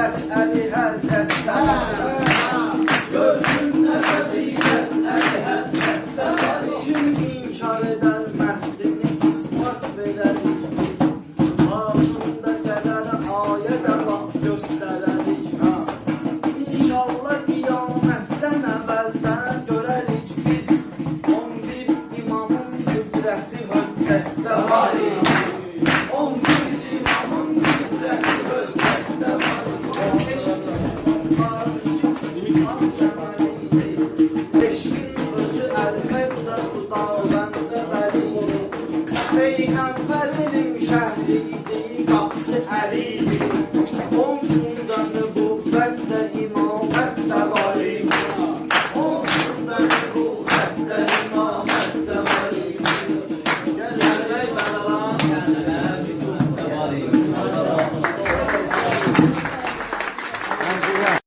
fazilet Əli Həzrətdə görsün nə fazilet Əli Həzrətdə kim inkar edər məhdini ispat verərik biz ağzında gələr ayədə laf göstərərik İnşallah qiyamətdən əvvəldən görərik biz 11 imamın qüdrəti höccətdə var 11 imamın qüdrəti höccətdə var 5'in özü əlbəttə xudavəndə vəli Peyğəmbərinin şəhridir, qapısı əlidir Onsundan qüvvətlə imamət də var Onsundan qüvvətlə imamət də var Gəlmək bəlalan kəndələr bizim də var